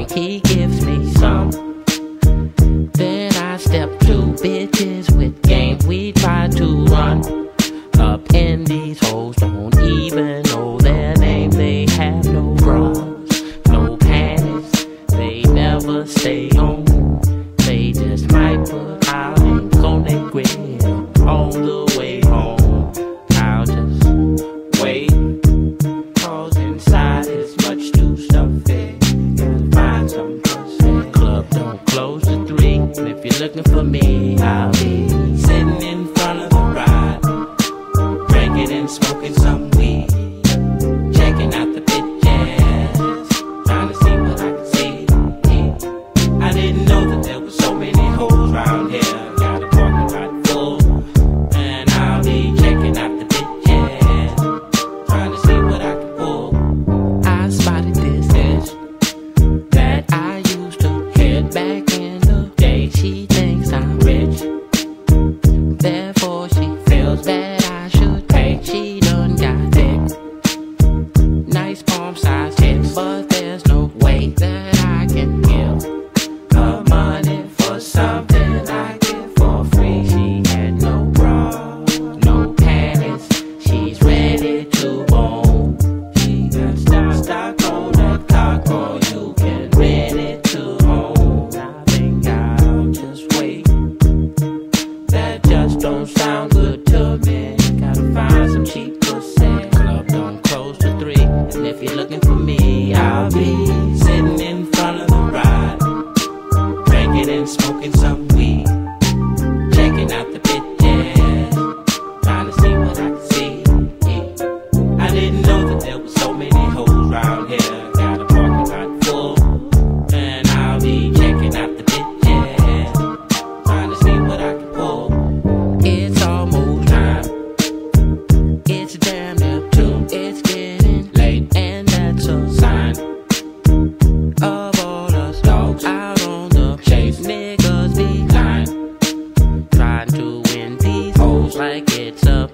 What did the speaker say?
think he gives me some. Then I step two bitches with game. We try to run up in these hoes, don't even know their name. They have no bras, no panties, they never stay home. They just might put our names on their grill on the way home. I'll just wait, cause inside is much too stuffy. Gotta find some pussy. Club don't close at 3, and if you're looking for me, I'll be sitting in front of the ride, drinking and smoking some weed, checking out the bitches, trying to see what I can see. I didn't know that there was so many hoes round here. Got a parking lot full, and I'll be checking out the bitches, trying to see what I can pull. I spotted this bitch that I used to hit back in the day. She thinks I'm rich, therefore she feels that I should pay. She done got thick, nice palm size tits, but there's no way that I can give her money for something I get for free. She had no bra, no panties, she's ready to bone. She got stock on that cock, or you can rent it to home. I think I'll just wait, that just don't sound good to me. Gotta find some cheap pussy. Club don't close to 3, and if you're looking for me, I'll be sitting in front of the ride, drinking and smoking some weed, checking out the bitches, trying to see what I can see. I didn't know that there was so many hoes round here. Got a parking lot full, and I'll be checking out the bitches, trying to see what I can pull. It's almost time, it's damn near 2, it's getting late, and that's a sign of all us dogs out on the chase. Niggas be lying, trying to win these hoes like it's a